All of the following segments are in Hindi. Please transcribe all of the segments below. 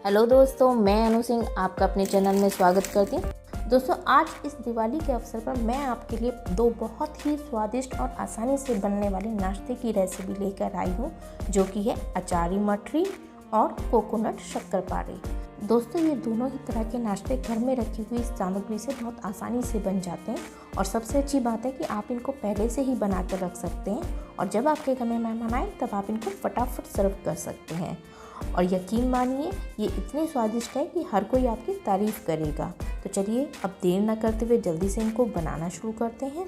हेलो दोस्तों, मैं अनु सिंह आपका अपने चैनल में स्वागत करती हूँ। दोस्तों, आज इस दिवाली के अवसर पर मैं आपके लिए दो बहुत ही स्वादिष्ट और आसानी से बनने वाले नाश्ते की रेसिपी लेकर आई हूँ, जो कि है अचारी मठरी और कोकोनट शक्करपारे। दोस्तों, ये दोनों ही तरह के नाश्ते घर में रखी हुई सामग्री से बहुत आसानी से बन जाते हैं और सबसे अच्छी बात है कि आप इनको पहले से ही बना कर रख सकते हैं और जब आपके घर में मेहमान आए तब आप इनको फटाफट सर्व कर सकते हैं। और यकीन मानिए, ये इतने स्वादिष्ट है कि हर कोई आपकी तारीफ़ करेगा। तो चलिए अब देर न करते हुए जल्दी से इनको बनाना शुरू करते हैं।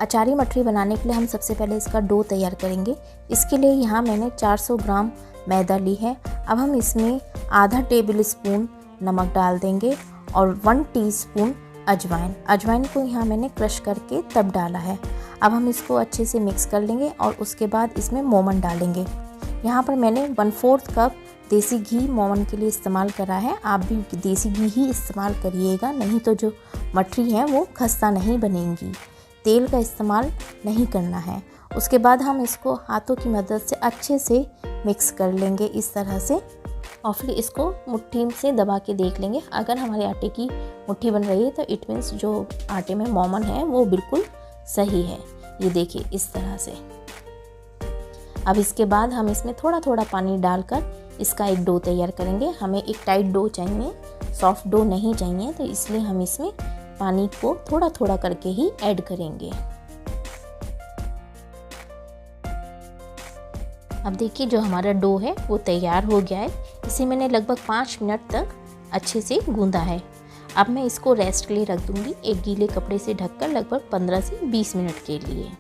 अचारी मठरी बनाने के लिए हम सबसे पहले इसका डो तैयार करेंगे। इसके लिए यहाँ मैंने 400 ग्राम मैदा ली है। अब हम इसमें आधा टेबल स्पून नमक डाल देंगे और 1 टीस्पून अजवाइन को यहाँ मैंने क्रश करके तब डाला है। अब हम इसको अच्छे से मिक्स कर लेंगे और उसके बाद इसमें मोमन डालेंगे। यहाँ पर मैंने 1/4 कप देसी घी मोमन के लिए इस्तेमाल करा है। आप भी देसी घी ही इस्तेमाल करिएगा, नहीं तो जो मठरी है वो खस्ता नहीं बनेंगी। तेल का इस्तेमाल नहीं करना है। उसके बाद हम इसको हाथों की मदद से अच्छे से मिक्स कर लेंगे इस तरह से, और फिर इसको मुट्ठी से दबा के देख लेंगे। अगर हमारे आटे की मुट्ठी बन रही है तो इट मीन्स जो आटे में मोमन है वो बिल्कुल सही है। ये देखिए इस तरह से। अब इसके बाद हम इसमें थोड़ा थोड़ा पानी डालकर इसका एक डो तैयार करेंगे। हमें एक टाइट डो चाहिए, सॉफ्ट डो नहीं चाहिए, तो इसलिए हम इसमें पानी को थोड़ा थोड़ा करके ही ऐड करेंगे। अब देखिए जो हमारा डो है वो तैयार हो गया है। इसे मैंने लगभग 5 मिनट तक अच्छे से गूंदा है। अब मैं इसको रेस्ट के लिए रख दूंगी, एक गीले कपड़े से ढककर लगभग 15 से 20 मिनट के लिए।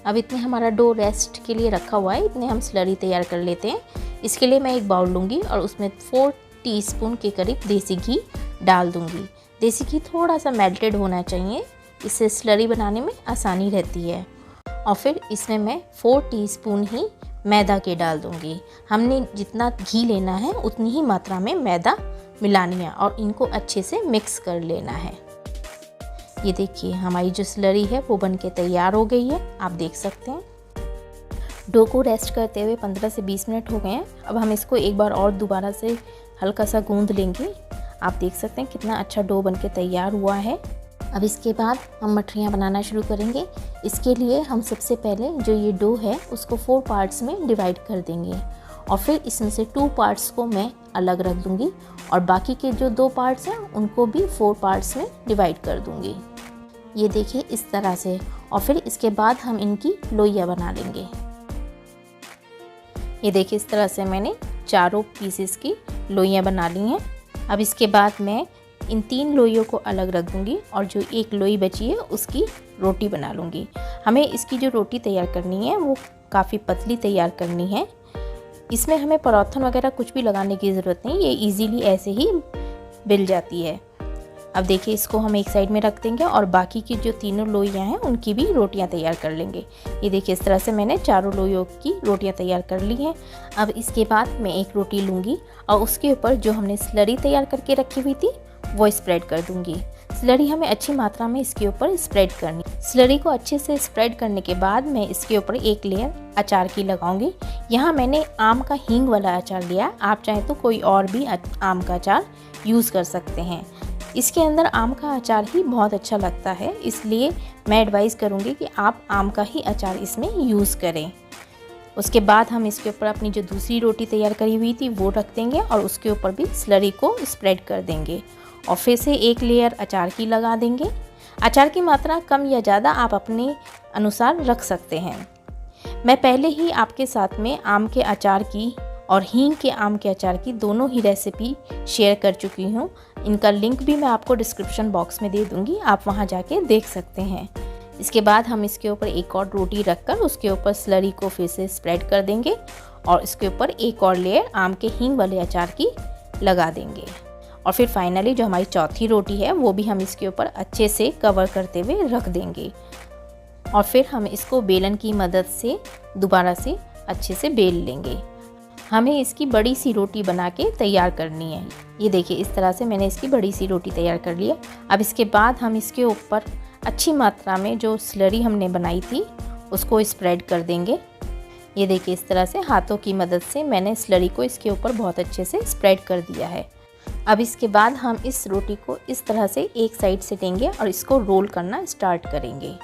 अब इतने हमारा डो रेस्ट के लिए रखा हुआ है, इतने हम स्लरी तैयार कर लेते हैं। इसके लिए मैं एक बाउल लूँगी और उसमें 4 टीस्पून के करीब देसी घी डाल दूँगी। देसी घी थोड़ा सा मेल्टेड होना चाहिए, इससे स्लरी बनाने में आसानी रहती है। और फिर इसमें मैं 4 टीस्पून ही मैदा के डाल दूंगी। हमने जितना घी लेना है उतनी ही मात्रा में मैदा मिलानी है और इनको अच्छे से मिक्स कर लेना है। ये देखिए हमारी जो स्लरी है वो बनके तैयार हो गई है, आप देख सकते हैं। डो को रेस्ट करते हुए 15 से 20 मिनट हो गए हैं। अब हम इसको एक बार और दोबारा से हल्का सा गूंद लेंगे। आप देख सकते हैं कितना अच्छा डो बनके तैयार हुआ है। अब इसके बाद हम मठरियाँ बनाना शुरू करेंगे। इसके लिए हम सबसे पहले जो ये डो है उसको 4 पार्ट्स में डिवाइड कर देंगे और फिर इसमें से 2 पार्ट्स को मैं अलग रख दूंगी और बाकी के जो 2 पार्ट्स हैं उनको भी 4 पार्ट्स में डिवाइड कर दूंगी। ये देखिए इस तरह से। और फिर इसके बाद हम इनकी लोइयाँ बना लेंगे। ये देखिए इस तरह से मैंने चारों पीसेस की लोइयाँ बना ली हैं। अब इसके बाद मैं इन 3 लोइयों को अलग रख दूंगी और जो एक लोई बची है उसकी रोटी बना लूँगी। हमें इसकी जो रोटी तैयार करनी है वो काफ़ी पतली तैयार करनी है। इसमें हमें पराठन वगैरह कुछ भी लगाने की ज़रूरत नहीं, ये इजीली ऐसे ही बिल जाती है। अब देखिए इसको हम एक साइड में रख देंगे और बाकी की जो 3 लोइयाँ हैं उनकी भी रोटियाँ तैयार कर लेंगे। ये देखिए इस तरह से मैंने 4 लोइयों की रोटियाँ तैयार कर ली हैं। अब इसके बाद मैं एक रोटी लूँगी और उसके ऊपर जो हमने स्लरी तैयार करके रखी हुई थी वो स्प्रेड कर दूंगी। स्लरी हमें अच्छी मात्रा में इसके ऊपर स्प्रेड करनी। स्लरी को अच्छे से स्प्रेड करने के बाद मैं इसके ऊपर एक लेयर अचार की लगाऊंगी। यहाँ मैंने आम का हींग वाला अचार लिया, आप चाहें तो कोई और भी आम का अचार यूज़ कर सकते हैं। इसके अंदर आम का अचार ही बहुत अच्छा लगता है, इसलिए मैं एडवाइज़ करूँगी कि आप आम का ही अचार इसमें यूज़ करें। उसके बाद हम इसके ऊपर अपनी जो दूसरी रोटी तैयार करी हुई थी वो रख देंगे और उसके ऊपर भी स्लरी को स्प्रेड कर देंगे और फिर से एक लेयर अचार की लगा देंगे। अचार की मात्रा कम या ज़्यादा आप अपने अनुसार रख सकते हैं। मैं पहले ही आपके साथ में आम के अचार की और हींग के आम के अचार की दोनों ही रेसिपी शेयर कर चुकी हूँ। इनका लिंक भी मैं आपको डिस्क्रिप्शन बॉक्स में दे दूँगी, आप वहाँ जाके देख सकते हैं। इसके बाद हम इसके ऊपर एक और रोटी रखकर उसके ऊपर स्लरी को फिर से स्प्रेड कर देंगे और इसके ऊपर एक और लेयर आम के हींग वाले अचार की लगा देंगे। और फिर फाइनली जो हमारी चौथी रोटी है वो भी हम इसके ऊपर अच्छे से कवर करते हुए रख देंगे और फिर हम इसको बेलन की मदद से दोबारा से अच्छे से बेल लेंगे। हमें इसकी बड़ी सी रोटी बना के तैयार करनी है। ये देखिए इस तरह से मैंने इसकी बड़ी सी रोटी तैयार कर ली है। अब इसके बाद हम इसके ऊपर अच्छी मात्रा में जो स्लरी हमने बनाई थी उसको स्प्रेड कर देंगे। ये देखिए इस तरह से हाथों की मदद से मैंने स्लरी को इसके ऊपर बहुत अच्छे से स्प्रेड कर दिया है। अब इसके बाद हम इस रोटी को इस तरह से एक साइड से लेंगे और इसको रोल करना स्टार्ट करेंगे।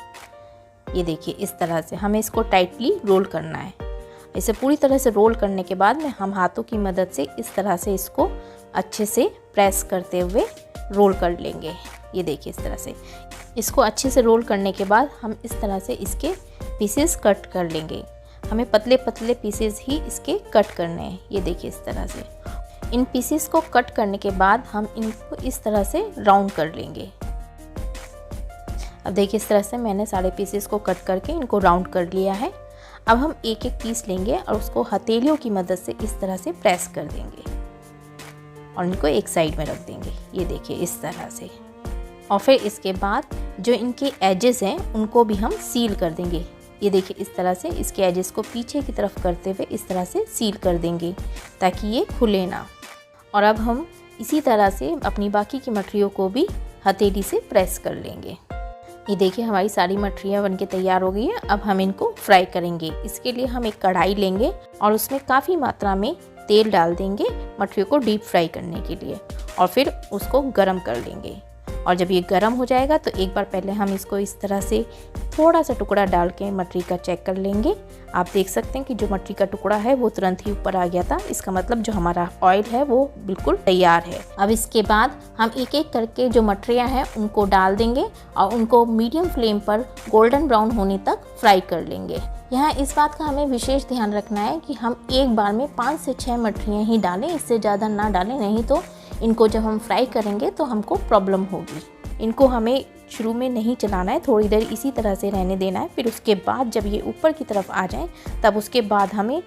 ये देखिए इस तरह से हमें इसको टाइटली रोल करना है। इसे पूरी तरह से रोल करने के बाद में हम हाथों की मदद से इस तरह से इसको अच्छे से प्रेस करते हुए रोल कर लेंगे। ये देखिए इस तरह से इसको अच्छे से रोल करने के बाद हम इस तरह से इसके पीसेस कट कर लेंगे। हमें पतले पतले पीसेस ही इसके कट करने हैं। ये देखिए इस तरह से इन पीसेस को कट करने के बाद हम इनको इस तरह से राउंड कर लेंगे। अब देखिए इस तरह से मैंने सारे पीसेस को कट करके इनको राउंड कर लिया है। अब हम एक एक पीस लेंगे और उसको हथेलियों की मदद से इस तरह से प्रेस कर देंगे और इनको एक साइड में रख देंगे। ये देखिए इस तरह से। और फिर इसके बाद जो इनके एजेस हैं उनको भी हम सील कर देंगे। ये देखिए इस तरह से इसके एजेस को पीछे की तरफ करते हुए इस तरह से सील कर देंगे ताकि ये खुले ना। और अब हम इसी तरह से अपनी बाकी की मठरियों को भी हथेली से प्रेस कर लेंगे। ये देखिए हमारी सारी मठरियाँ बनके तैयार हो गई है। अब हम इनको फ्राई करेंगे। इसके लिए हम एक कढ़ाई लेंगे और उसमें काफ़ी मात्रा में तेल डाल देंगे मठरियों को डीप फ्राई करने के लिए और फिर उसको गर्म कर लेंगे। और जब ये गर्म हो जाएगा तो एक बार पहले हम इसको इस तरह से थोड़ा सा टुकड़ा डाल के मटरी का चेक कर लेंगे। आप देख सकते हैं कि जो मटरी का टुकड़ा है वो तुरंत ही ऊपर आ गया था। इसका मतलब जो हमारा ऑयल है वो बिल्कुल तैयार है। अब इसके बाद हम एक एक करके जो मटरियाँ हैं उनको डाल देंगे और उनको मीडियम फ्लेम पर गोल्डन ब्राउन होने तक फ्राई कर लेंगे। यहाँ इस बात का हमें विशेष ध्यान रखना है कि हम एक बार में 5 से 6 मटरियाँ ही डालें, इससे ज़्यादा ना डालें, नहीं तो इनको जब हम फ्राई करेंगे तो हमको प्रॉब्लम होगी। इनको हमें शुरू में नहीं चलाना है, थोड़ी देर इसी तरह से रहने देना है। फिर उसके बाद जब ये ऊपर की तरफ आ जाएं तब उसके बाद हमें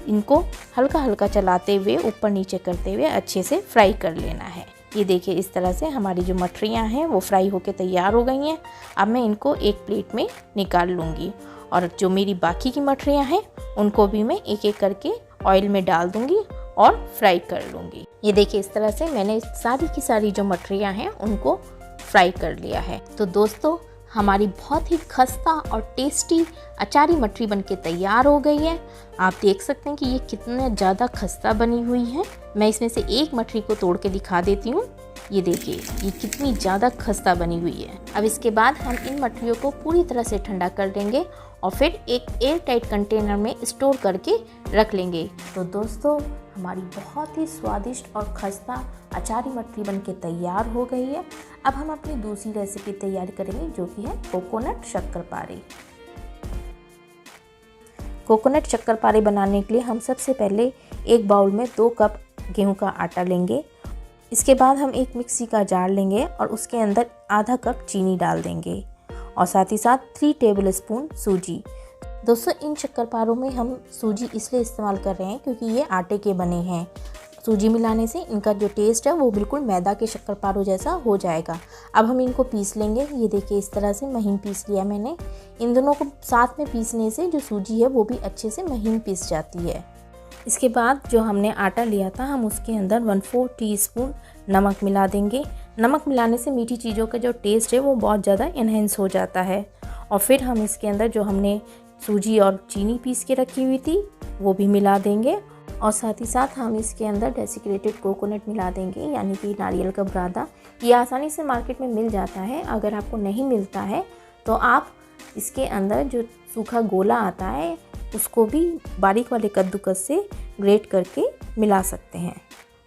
इनको हल्का हल्का चलाते हुए ऊपर नीचे करते हुए अच्छे से फ्राई कर लेना है। ये देखिए इस तरह से हमारी जो मटरियाँ हैं वो फ्राई होके तैयार हो गई हैं। अब मैं इनको एक प्लेट में निकाल लूँगी और जो मेरी बाकी की मटरियाँ हैं उनको भी मैं एक एक करके ऑयल में डाल दूँगी और फ्राई कर लूँगी। ये देखिए इस तरह से मैंने सारी की सारी जो मटरियाँ हैं उनको फ्राई कर लिया है। तो दोस्तों हमारी बहुत ही खस्ता और टेस्टी अचारी मटरी बनके तैयार हो गई है। आप देख सकते हैं कि ये कितने ज़्यादा खस्ता बनी हुई है। मैं इसमें से एक मटरी को तोड़ के दिखा देती हूँ। ये देखिए ये कितनी ज़्यादा खस्ता बनी हुई है। अब इसके बाद हम इन मटरियों को पूरी तरह से ठंडा कर देंगे और फिर एक एयर टाइट कंटेनर में स्टोर करके रख लेंगे। तो दोस्तों हमारी बहुत ही स्वादिष्ट और खस्ता अचारी मटरी बनके तैयार हो गई है। अब हम अपनी दूसरी रेसिपी तैयार करेंगे जो कि है कोकोनट शक्करपारे। कोकोनट शक्करपारे बनाने के लिए हम सबसे पहले एक बाउल में 2 कप गेहूं का आटा लेंगे। इसके बाद हम एक मिक्सी का जार लेंगे और उसके अंदर आधा कप चीनी डाल देंगे और साथ ही साथ 3 टेबलस्पून सूजी। दोस्तों इन शक्करपारों में हम सूजी इसलिए इस्तेमाल कर रहे हैं क्योंकि ये आटे के बने हैं। सूजी मिलाने से इनका जो टेस्ट है वो बिल्कुल मैदा के शक्करपारों जैसा हो जाएगा। अब हम इनको पीस लेंगे। ये देखिए इस तरह से महीन पीस लिया मैंने। इन दोनों को साथ में पीसने से जो सूजी है वो भी अच्छे से महीन पीस जाती है। इसके बाद जो हमने आटा लिया था हम उसके अंदर 1/4 टीस्पून नमक मिला देंगे। नमक मिलाने से मीठी चीज़ों का जो टेस्ट है वो बहुत ज़्यादा इन्हेंस हो जाता है। और फिर हम इसके अंदर जो हमने सूजी और चीनी पीस के रखी हुई थी वो भी मिला देंगे और साथ ही साथ हम इसके अंदर डेसिक्रेटेड कोकोनट मिला देंगे, यानी कि नारियल का बुरादा। ये आसानी से मार्केट में मिल जाता है। अगर आपको नहीं मिलता है तो आप इसके अंदर जो सूखा गोला आता है उसको भी बारीक वाले कद्दूकस से ग्रेट करके मिला सकते हैं।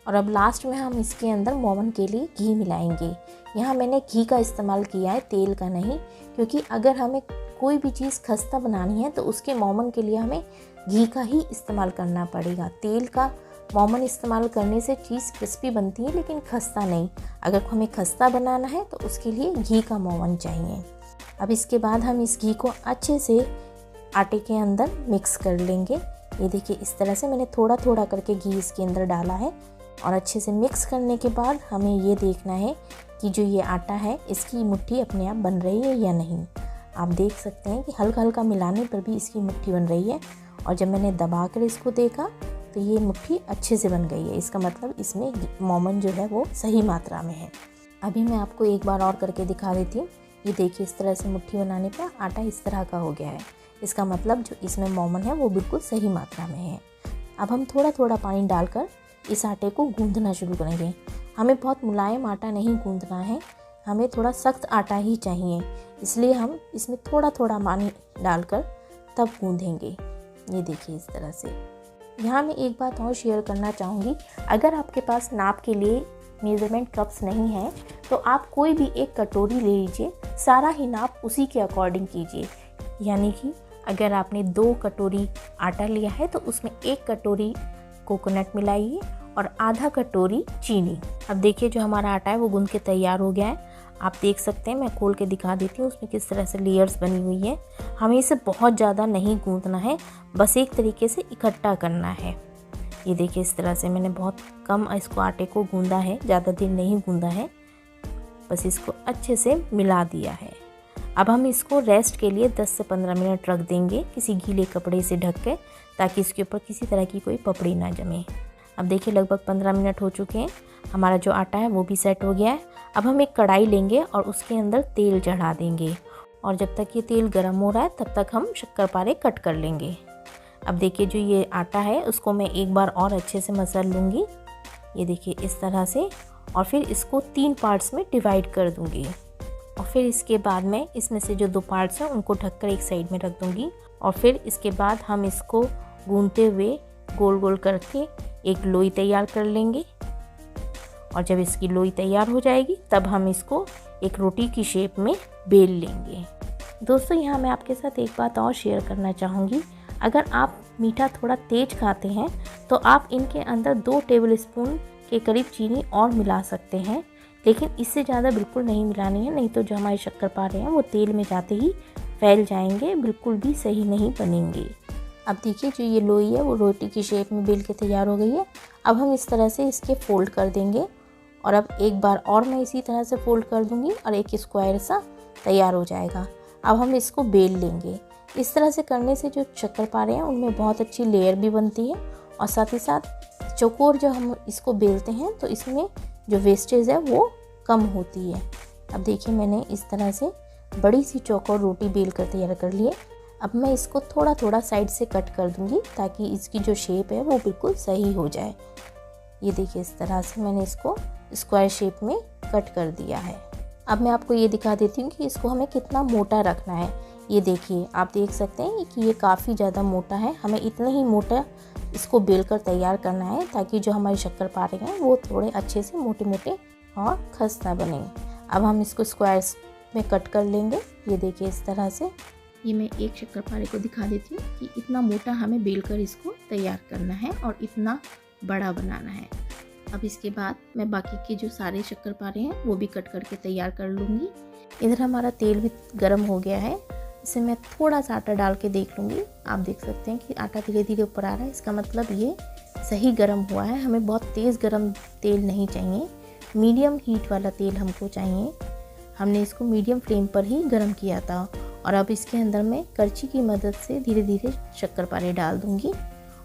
और अब लास्ट में हम इसके अंदर मोमन के लिए घी मिलाएंगे। यहाँ मैंने घी का इस्तेमाल किया है, तेल का नहीं, क्योंकि अगर हमें कोई भी चीज़ खस्ता बनानी है तो उसके मोमन के लिए हमें घी का ही इस्तेमाल करना पड़ेगा। तेल का मोमन इस्तेमाल करने से चीज़ क्रिस्पी बनती है लेकिन खस्ता नहीं। अगर हमें खस्ता बनाना है तो उसके लिए घी का मोमन चाहिए। अब इसके बाद हम इस घी को अच्छे से आटे के अंदर मिक्स कर लेंगे। ये देखिए इस तरह से मैंने थोड़ा थोड़ा करके घी इसके अंदर डाला है और अच्छे से मिक्स करने के बाद हमें ये देखना है कि जो ये आटा है इसकी मुट्ठी अपने आप बन रही है या नहीं। आप देख सकते हैं कि हल्का हल्का मिलाने पर भी इसकी मुट्ठी बन रही है और जब मैंने दबा कर इसको देखा तो ये मुट्ठी अच्छे से बन गई है। इसका मतलब इसमें मोमन जो है वो सही मात्रा में है। अभी मैं आपको एक बार और करके दिखा देती हूँ। ये देखिए इस तरह से मुट्ठी बनाने पर आटा इस तरह का हो गया है। इसका मतलब जो इसमें मोमन है वो बिल्कुल सही मात्रा में है। अब हम थोड़ा थोड़ा पानी डालकर इस आटे को गूंदना शुरू करेंगे। हमें बहुत मुलायम आटा नहीं गूंदना है, हमें थोड़ा सख्त आटा ही चाहिए, इसलिए हम इसमें थोड़ा थोड़ा पानी डालकर तब गूंदेंगे। ये देखिए इस तरह से। यहाँ मैं एक बात और शेयर करना चाहूँगी, अगर आपके पास नाप के लिए मेज़रमेंट कप्स नहीं है तो आप कोई भी एक कटोरी ले लीजिए, सारा ही नाप उसी के अकॉर्डिंग कीजिए। यानी कि अगर आपने 2 कटोरी आटा लिया है तो उसमें 1 कटोरी कोकोनट मिलाइए और आधा कटोरी चीनी। अब देखिए जो हमारा आटा है वो गूंद के तैयार हो गया है। आप देख सकते हैं, मैं खोल के दिखा देती हूँ उसमें किस तरह से लेयर्स बनी हुई है। हमें इसे बहुत ज़्यादा नहीं गूंदना है, बस एक तरीके से इकट्ठा करना है। ये देखिए इस तरह से मैंने बहुत कम इसको आटे को गूंदा है, ज़्यादा देर नहीं गूंदा है, बस इसको अच्छे से मिला दिया है। अब हम इसको रेस्ट के लिए 10 से 15 मिनट रख देंगे किसी गीले कपड़े से ढक के, ताकि इसके ऊपर किसी तरह की कोई पपड़ी ना जमे। अब देखिए लगभग 15 मिनट हो चुके हैं, हमारा जो आटा है वो भी सेट हो गया है। अब हम एक कढ़ाई लेंगे और उसके अंदर तेल चढ़ा देंगे और जब तक ये तेल गर्म हो रहा है तब तक हम शक्करपारे कट कर लेंगे। अब देखिए जो ये आटा है उसको मैं एक बार और अच्छे से मसल लूँगी, ये देखिए इस तरह से, और फिर इसको 3 पार्ट्स में डिवाइड कर दूँगी। और फिर इसके बाद में इसमें से जो 2 पार्ट्स हैं उनको ढककर एक साइड में रख दूँगी। और फिर इसके बाद हम इसको गूंदते हुए गोल गोल करके एक लोई तैयार कर लेंगे। और जब इसकी लोई तैयार हो जाएगी तब हम इसको एक रोटी की शेप में बेल लेंगे। दोस्तों यहाँ मैं आपके साथ एक बात और शेयर करना चाहूँगी, अगर आप मीठा थोड़ा तेज खाते हैं तो आप इनके अंदर 2 टेबलस्पून के करीब चीनी और मिला सकते हैं, लेकिन इससे ज़्यादा बिल्कुल नहीं मिलानी है, नहीं तो जो हमारे शक्करपारे हैं वो तेल में जाते ही फैल जाएंगे, बिल्कुल भी सही नहीं बनेंगे। अब देखिए जो ये लोई है वो रोटी की शेप में बेल के तैयार हो गई है। अब हम इस तरह से इसके फोल्ड कर देंगे और अब एक बार और मैं इसी तरह से फोल्ड कर दूंगी और एक स्क्वायर सा तैयार हो जाएगा। अब हम इसको बेल लेंगे। इस तरह से करने से जो शक्करपारे हैं उनमें बहुत अच्छी लेयर भी बनती है और साथ ही साथ चौकोर जो हम इसको बेलते हैं तो इसमें जो वेस्टेज है वो कम होती है। अब देखिए मैंने इस तरह से बड़ी सी चौकोर रोटी बेल कर तैयार कर ली है। अब मैं इसको थोड़ा थोड़ा साइड से कट कर दूंगी ताकि इसकी जो शेप है वो बिल्कुल सही हो जाए। ये देखिए इस तरह से मैंने इसको स्क्वायर शेप में कट कर दिया है। अब मैं आपको ये दिखा देती हूँ कि इसको हमें कितना मोटा रखना है। ये देखिए आप देख सकते हैं कि ये काफ़ी ज़्यादा मोटा है, हमें इतना ही मोटा इसको बेल कर तैयार करना है ताकि जो हमारे शक्करपारे हैं वो थोड़े अच्छे से मोटे मोटे और खस्ता बने। अब हम इसको स्क्वायर्स में कट कर लेंगे। ये देखिए इस तरह से। ये मैं एक शक्करपारे को दिखा देती हूँ कि इतना मोटा हमें बेल कर इसको तैयार करना है और इतना बड़ा बनाना है। अब इसके बाद मैं बाकी के जो सारे शक्करपारे हैं वो भी कट करके तैयार कर लूँगी। इधर हमारा तेल भी गर्म हो गया है, इसे मैं थोड़ा सा आटा डाल के देख लूँगी। आप देख सकते हैं कि आटा धीरे धीरे ऊपर आ रहा है, इसका मतलब ये सही गर्म हुआ है। हमें बहुत तेज़ गर्म तेल नहीं चाहिए, मीडियम हीट वाला तेल हमको चाहिए। हमने इसको मीडियम फ्लेम पर ही गर्म किया था। और अब इसके अंदर मैं करछी की मदद से धीरे धीरे शक्करपारे डाल दूँगी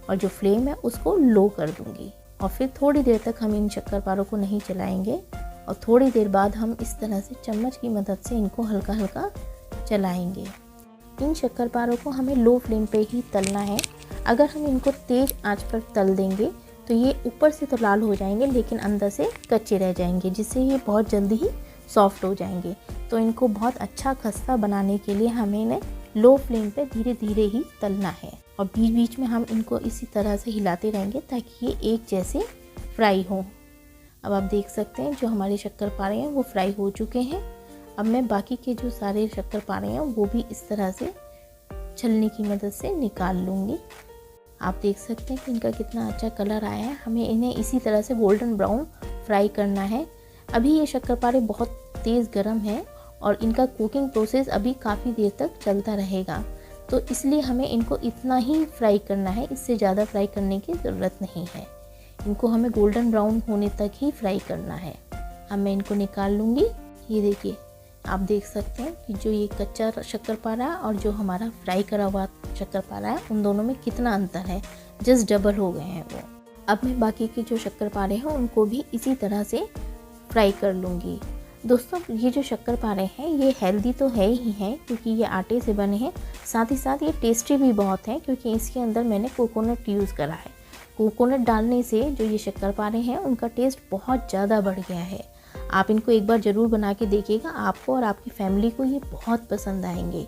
और जो फ्लेम है उसको लो कर दूँगी। और फिर थोड़ी देर तक हम इन शक्करपारों को नहीं चलाएंगे और थोड़ी देर बाद हम इस तरह से चम्मच की मदद से इनको हल्का हल्का चलाएंगे। इन शक्करपारों को हमें लो फ्लेम पे ही तलना है। अगर हम इनको तेज़ आंच पर तल देंगे तो ये ऊपर से तो लाल हो जाएंगे लेकिन अंदर से कच्चे रह जाएंगे, जिससे ये बहुत जल्दी ही सॉफ्ट हो जाएंगे। तो इनको बहुत अच्छा खस्ता बनाने के लिए हमें इन्हें लो फ्लेम पे धीरे धीरे ही तलना है और बीच बीच में हम इनको इसी तरह से हिलाते रहेंगे ताकि ये एक जैसे फ्राई हो। अब आप देख सकते हैं जो हमारे शक्करपारे हैं वो फ्राई हो चुके हैं। अब मैं बाकी के जो सारे शक्करपारे हैं वो भी इस तरह से छलनी की मदद से निकाल लूँगी। आप देख सकते हैं कि इनका कितना अच्छा कलर आया है। हमें इन्हें इसी तरह से गोल्डन ब्राउन फ्राई करना है। अभी ये शक्करपारे बहुत तेज़ गर्म है और इनका कुकिंग प्रोसेस अभी काफ़ी देर तक चलता रहेगा, तो इसलिए हमें इनको इतना ही फ्राई करना है, इससे ज़्यादा फ्राई करने की ज़रूरत नहीं है। इनको हमें गोल्डन ब्राउन होने तक ही फ्राई करना है। अब मैं इनको निकाल लूँगी। ये देखिए आप देख सकते हैं कि जो ये कच्चा शक्करपारा और जो हमारा फ्राई करा हुआ शक्करपारा है उन दोनों में कितना अंतर है, जस्ट डबल हो गए हैं वो। अब मैं बाकी के जो शक्करपारे हैं उनको भी इसी तरह से फ्राई कर लूँगी। दोस्तों ये जो शक्करपारे हैं ये हेल्दी तो है ही हैं क्योंकि ये आटे से बने हैं, साथ ही साथ ये टेस्टी भी बहुत हैं क्योंकि इसके अंदर मैंने कोकोनट यूज़ करा है। कोकोनट डालने से जो ये शक्करपारे हैं उनका टेस्ट बहुत ज़्यादा बढ़ गया है। आप इनको एक बार ज़रूर बना के देखिएगा, आपको और आपकी फैमिली को ये बहुत पसंद आएंगे।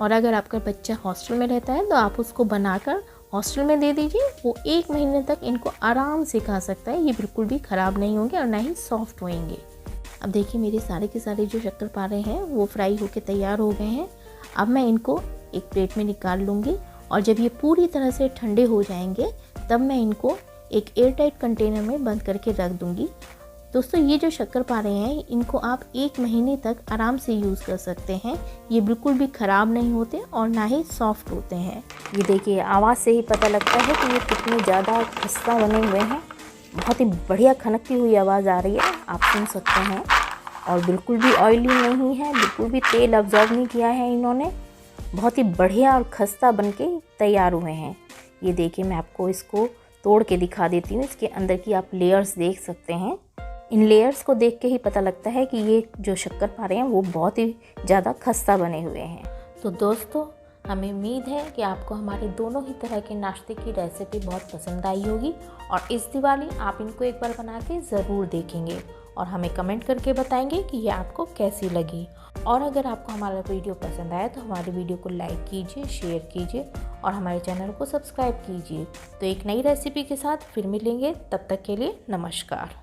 और अगर आपका बच्चा हॉस्टल में रहता है तो आप उसको बनाकर हॉस्टल में दे दीजिए, वो 1 महीने तक इनको आराम से खा सकता है। ये बिल्कुल भी ख़राब नहीं होंगे और ना ही सॉफ्ट होंगे। अब देखिए मेरे सारे के सारे जो शक्करपारे हैं वो फ्राई होके तैयार हो गए हैं। अब मैं इनको एक प्लेट में निकाल लूँगी और जब ये पूरी तरह से ठंडे हो जाएंगे तब मैं इनको एक एयरटाइट कंटेनर में बंद करके रख दूँगी। दोस्तों ये जो शक्करपारे हैं इनको आप 1 महीने तक आराम से यूज़ कर सकते हैं। ये बिल्कुल भी ख़राब नहीं होते और ना ही सॉफ्ट होते हैं। ये देखिए आवाज़ से ही पता लगता है कि ये कितने ज़्यादा खस्ता बने हुए हैं। बहुत ही बढ़िया खनकती हुई आवाज़ आ रही है, आप सुन सकते हैं। और बिल्कुल भी ऑयली नहीं है, बिल्कुल भी तेल अब्जॉर्ब नहीं किया है इन्होंने। बहुत ही बढ़िया और खस्ता बन के तैयार हुए हैं। ये देखिए मैं आपको इसको तोड़ के दिखा देती हूँ। इसके अंदर की आप लेयर्स देख सकते हैं। इन लेयर्स को देख के ही पता लगता है कि ये जो शक्करपारे हैं वो बहुत ही ज़्यादा खस्ता बने हुए हैं। तो दोस्तों हमें उम्मीद है कि आपको हमारे दोनों ही तरह के नाश्ते की रेसिपी बहुत पसंद आई होगी और इस दिवाली आप इनको एक बार बना के ज़रूर देखेंगे और हमें कमेंट करके बताएंगे कि ये आपको कैसी लगी। और अगर आपको हमारा वीडियो पसंद आया तो हमारे वीडियो को लाइक कीजिए, शेयर कीजिए और हमारे चैनल को सब्सक्राइब कीजिए। तो एक नई रेसिपी के साथ फिर मिलेंगे, तब तक के लिए नमस्कार।